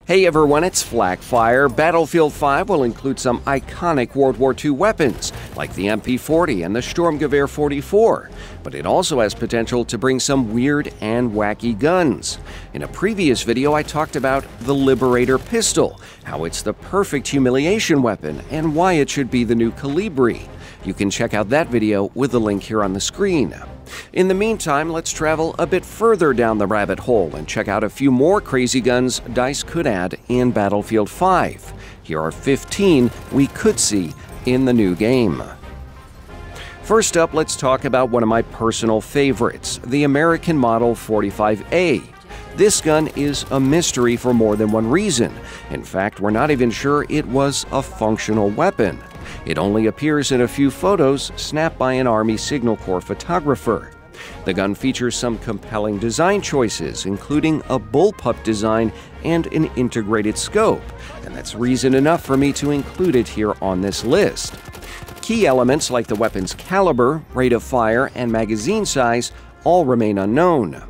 Hey everyone, it's Flak. Battlefield 5 will include some iconic World War II weapons, like the MP40 and the Sturmgewehr 44, but it also has potential to bring some weird and wacky guns. In a previous video, I talked about the Liberator pistol, how it's the perfect humiliation weapon, and why it should be the new Calibri. You can check out that video with the link here on the screen. In the meantime, let's travel a bit further down the rabbit hole and check out a few more crazy guns DICE could add in Battlefield 5. Here are 15 we could see in the new game. First up, let's talk about one of my personal favorites, the American Model 45A. This gun is a mystery for more than one reason. In fact, we're not even sure it was a functional weapon. It only appears in a few photos snapped by an Army Signal Corps photographer. The gun features some compelling design choices, including a bullpup design and an integrated scope, and that's reason enough for me to include it here on this list. Key elements like the weapon's caliber, rate of fire, and magazine size all remain unknown.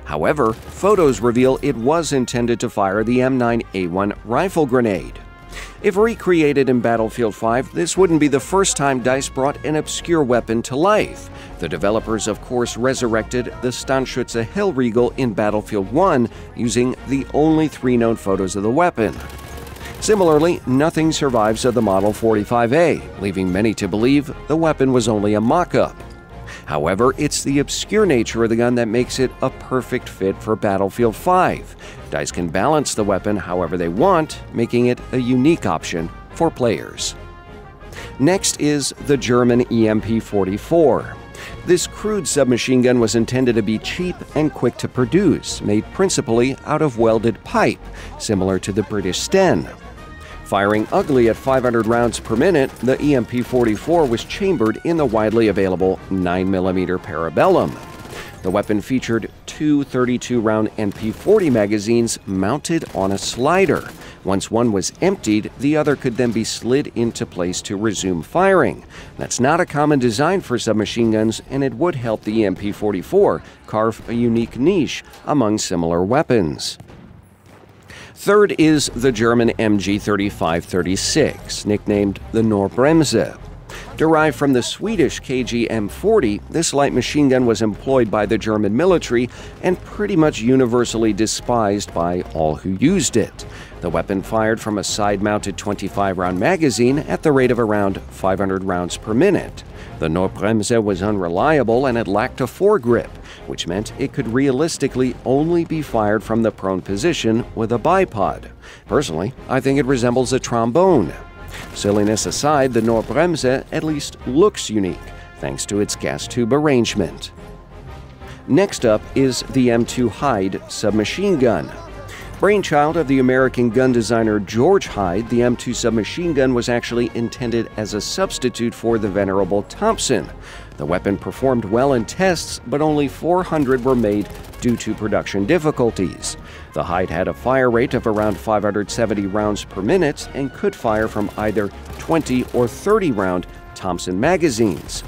However, photos reveal it was intended to fire the M9A1 rifle grenade. If recreated in Battlefield 5, this wouldn't be the first time DICE brought an obscure weapon to life. The developers, of course, resurrected the Standschütze Hellriegel in Battlefield 1 using the only 3 known photos of the weapon. Similarly, nothing survives of the Model 45A, leaving many to believe the weapon was only a mock-up. However, it's the obscure nature of the gun that makes it a perfect fit for Battlefield 5. DICE can balance the weapon however they want, making it a unique option for players. Next is the German EMP-44. This crude submachine gun was intended to be cheap and quick to produce, made principally out of welded pipe, similar to the British Sten. Firing ugly at 500 rounds per minute, the EMP-44 was chambered in the widely available 9mm Parabellum. The weapon featured 2 32-round MP40 magazines mounted on a slider. Once one was emptied, the other could then be slid into place to resume firing. That's not a common design for submachine guns, and it would help the EMP-44 carve a unique niche among similar weapons. Third is the German MG35-36, nicknamed the Nordbremse. Derived from the Swedish KG-M40, this light machine gun was employed by the German military and pretty much universally despised by all who used it. The weapon fired from a side-mounted 25-round magazine at the rate of around 500 rounds per minute. The Nordbremse was unreliable and it lacked a foregrip, which meant it could realistically only be fired from the prone position with a bipod. Personally, I think it resembles a trombone. Silliness aside, the Nordbremse at least looks unique, thanks to its gas tube arrangement. Next up is the M2 Hyde Submachine Gun. Brainchild of the American gun designer George Hyde, the M2 submachine gun was actually intended as a substitute for the venerable Thompson. The weapon performed well in tests, but only 400 were made due to production difficulties. The Hyde had a fire rate of around 570 rounds per minute and could fire from either 20 or 30-round Thompson magazines.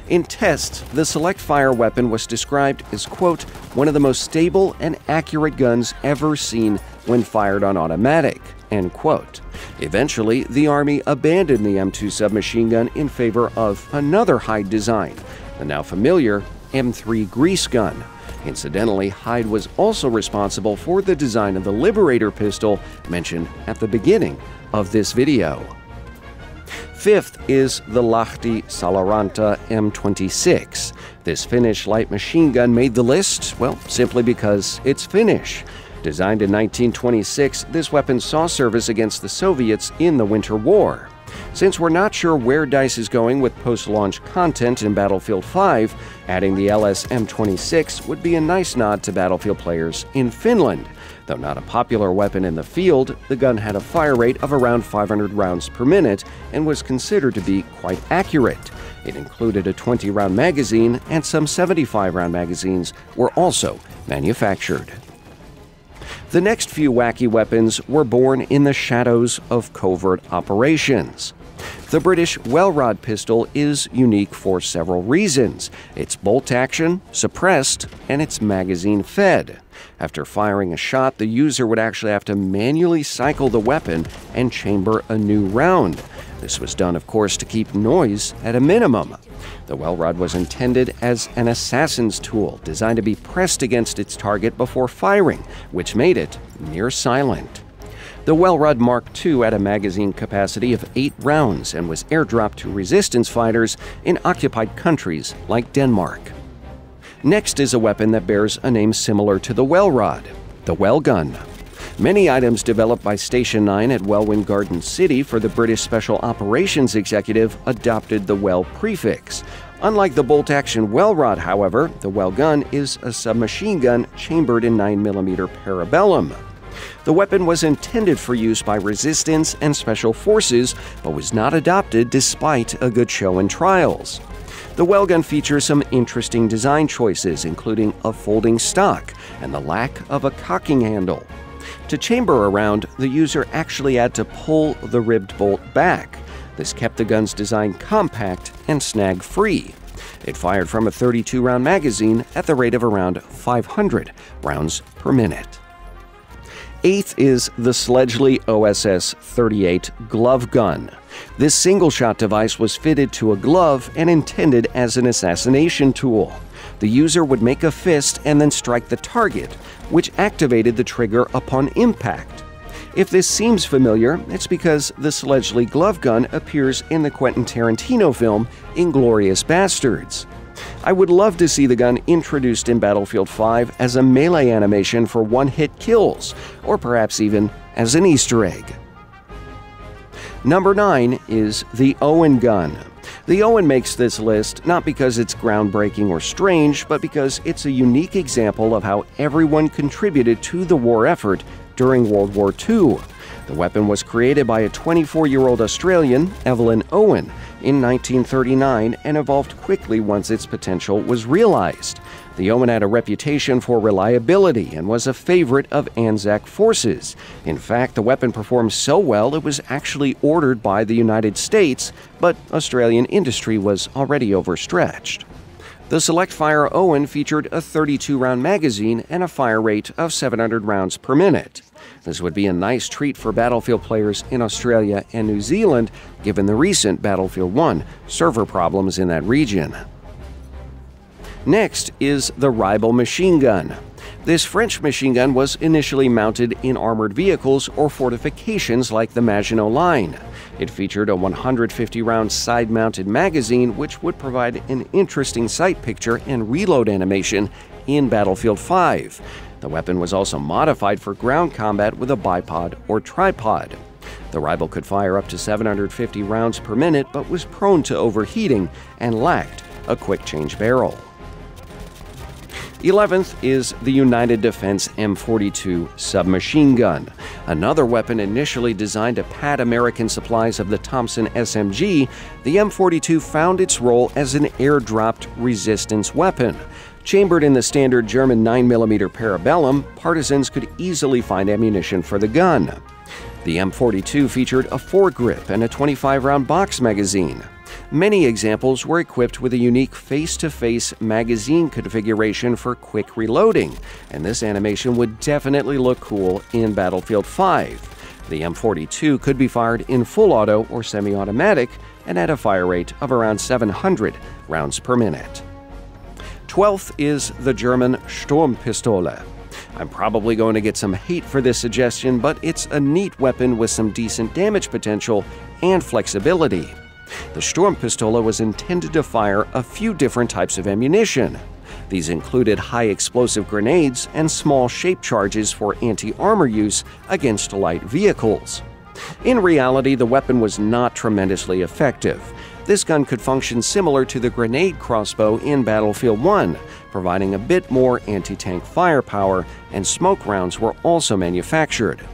In tests, the select fire weapon was described as, quote, one of the most stable and accurate guns ever seen when fired on automatic, end quote. Eventually, the Army abandoned the M2 submachine gun in favor of another Hyde design, the now familiar M3 grease gun. Incidentally, Hyde was also responsible for the design of the Liberator pistol mentioned at the beginning of this video. Fifth is the Sal Aramta M26. This Finnish light machine gun made the list, well, simply because it's Finnish. Designed in 1926, this weapon saw service against the Soviets in the Winter War. Since we're not sure where DICE is going with post-launch content in Battlefield 5, adding the LS M26 would be a nice nod to Battlefield players in Finland. Though not a popular weapon in the field, the gun had a fire rate of around 500 rounds per minute and was considered to be quite accurate. It included a 20-round magazine, and some 75-round magazines were also manufactured. The next few wacky weapons were born in the shadows of covert operations. The British Welrod pistol is unique for several reasons. It's bolt-action, suppressed, and it's magazine-fed. After firing a shot, the user would actually have to manually cycle the weapon and chamber a new round. This was done, of course, to keep noise at a minimum. The Welrod was intended as an assassin's tool, designed to be pressed against its target before firing, which made it near silent. The Welrod Mark II had a magazine capacity of 8 rounds and was airdropped to resistance fighters in occupied countries like Denmark. Next is a weapon that bears a name similar to the Welrod, the Well Gun. Many items developed by Station 9 at Welwyn Garden City for the British Special Operations Executive adopted the Well prefix. Unlike the bolt-action Welrod, however, the Well Gun is a submachine gun chambered in 9mm parabellum. The weapon was intended for use by resistance and special forces, but was not adopted despite a good show in trials. The Well Gun features some interesting design choices, including a folding stock and the lack of a cocking handle. To chamber a round, the user actually had to pull the ribbed bolt back. This kept the gun's design compact and snag-free. It fired from a 32-round magazine at the rate of around 500 rounds per minute. Eighth is the Sledge Li Oss 38 glove gun. This single-shot device was fitted to a glove and intended as an assassination tool. The user would make a fist and then strike the target, which activated the trigger upon impact. If this seems familiar, it's because the Sledge Li glove gun appears in the Quentin Tarantino film Inglourious Basterds. I would love to see the gun introduced in Battlefield 5 as a melee animation for one-hit kills, or perhaps even as an Easter egg. Number 9 is the Owen Gun. The Owen makes this list not because it's groundbreaking or strange, but because it's a unique example of how everyone contributed to the war effort during World War II. The weapon was created by a 24-year-old Australian, Evelyn Owen, in 1939 and evolved quickly once its potential was realized. The Owen had a reputation for reliability and was a favorite of Anzac forces. In fact, the weapon performed so well it was actually ordered by the United States, but Australian industry was already overstretched. The Select Fire Owen featured a 32-round magazine and a fire rate of 700 rounds per minute. This would be a nice treat for Battlefield players in Australia and New Zealand, given the recent Battlefield 1 server problems in that region. Next is the Ribel machine gun. This French machine gun was initially mounted in armored vehicles or fortifications like the Maginot Line. It featured a 150-round side-mounted magazine which would provide an interesting sight picture and reload animation in Battlefield 5. The weapon was also modified for ground combat with a bipod or tripod. The Ribel could fire up to 750 rounds per minute but was prone to overheating and lacked a quick-change barrel. 11th is the United Defense M42 submachine gun. Another weapon initially designed to pad American supplies of the Thompson SMG, the M42 found its role as an airdropped resistance weapon. Chambered in the standard German 9mm parabellum, partisans could easily find ammunition for the gun. The M42 featured a foregrip and a 25-round box magazine. Many examples were equipped with a unique face-to-face magazine configuration for quick reloading, and this animation would definitely look cool in Battlefield 5. The M42 could be fired in full auto or semi-automatic and had a fire rate of around 700 rounds per minute. 12th is the German Sturmpistole. I'm probably going to get some hate for this suggestion, but it's a neat weapon with some decent damage potential and flexibility. The Sturmpistole was intended to fire a few different types of ammunition. These included high-explosive grenades and small shape charges for anti-armor use against light vehicles. In reality, the weapon was not tremendously effective. This gun could function similar to the grenade crossbow in Battlefield 1, providing a bit more anti-tank firepower, and smoke rounds were also manufactured.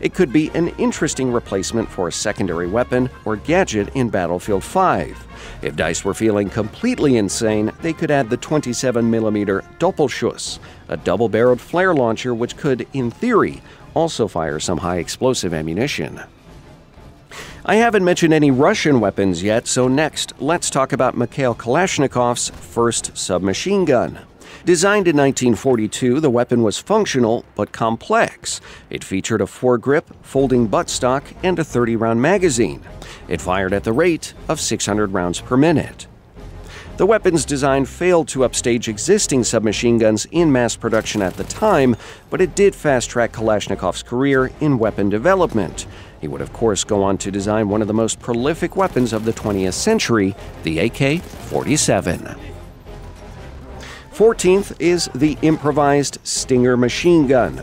It could be an interesting replacement for a secondary weapon or gadget in Battlefield 5. If DICE were feeling completely insane, they could add the 27mm Doppelschuss, a double-barreled flare launcher which could, in theory, also fire some high-explosive ammunition. I haven't mentioned any Russian weapons yet, so next, let's talk about Mikhail Kalashnikov's first submachine gun. Designed in 1942, the weapon was functional but complex. It featured a foregrip, folding buttstock, and a 30-round magazine. It fired at the rate of 600 rounds per minute. The weapon's design failed to upstage existing submachine guns in mass production at the time, but it did fast-track Kalashnikov's career in weapon development. He would, of course, go on to design one of the most prolific weapons of the 20th century, the AK-47. 14th is the Improvised Stinger machine gun.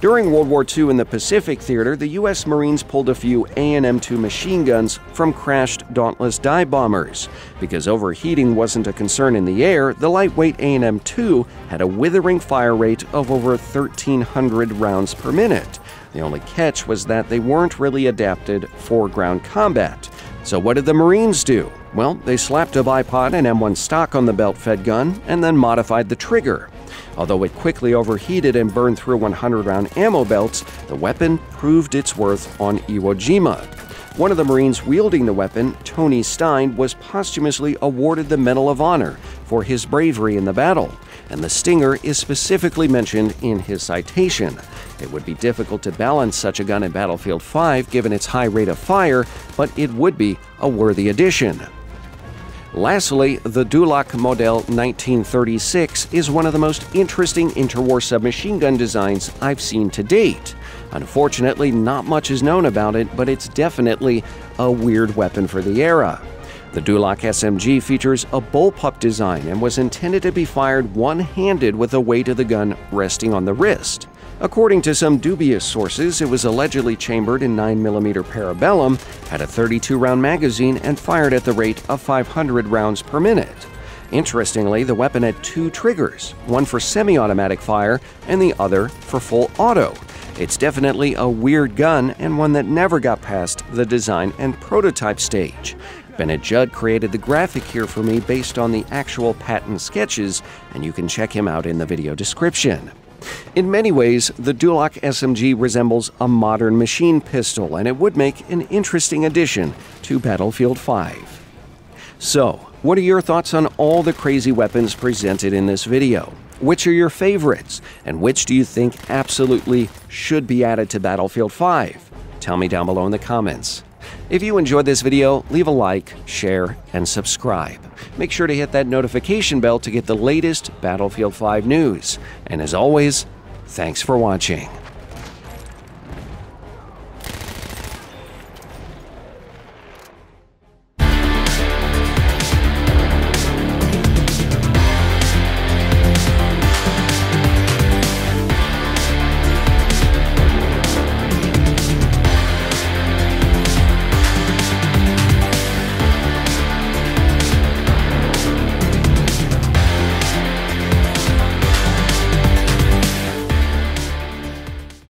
During World War II in the Pacific Theater, the U.S. Marines pulled a few A&M-2 machine guns from crashed Dauntless dive bombers. Because overheating wasn't a concern in the air, the lightweight A&M-2 had a withering fire rate of over 1,300 rounds per minute. The only catch was that they weren't really adapted for ground combat. So what did the Marines do? Well, they slapped a bipod and M1 stock on the belt-fed gun and then modified the trigger. Although it quickly overheated and burned through 100-round ammo belts, the weapon proved its worth on Iwo Jima. One of the Marines wielding the weapon, Tony Stein, was posthumously awarded the Medal of Honor for his bravery in the battle, and the Stinger is specifically mentioned in his citation. It would be difficult to balance such a gun in Battlefield 5 given its high rate of fire, but it would be a worthy addition. Lastly, the Duloc Modell 1936 is one of the most interesting interwar submachine gun designs I've seen to date. Unfortunately, not much is known about it, but it's definitely a weird weapon for the era. The Duloc Smg features a bullpup design and was intended to be fired one-handed with the weight of the gun resting on the wrist. According to some dubious sources, it was allegedly chambered in 9mm parabellum, had a 32-round magazine, and fired at the rate of 500 rounds per minute. Interestingly, the weapon had two triggers, one for semi-automatic fire and the other for full auto. It's definitely a weird gun and one that never got past the design and prototype stage. Bennett Judd created the graphic here for me based on the actual patent sketches, and you can check him out in the video description. In many ways, the Duloc Smg resembles a modern machine pistol, and it would make an interesting addition to Battlefield 5. So, what are your thoughts on all the crazy weapons presented in this video? Which are your favorites, and which do you think absolutely should be added to Battlefield 5? Tell me down below in the comments. If you enjoyed this video, leave a like, share, and subscribe. Make sure to hit that notification bell to get the latest Battlefield 5 news. And as always, thanks for watching.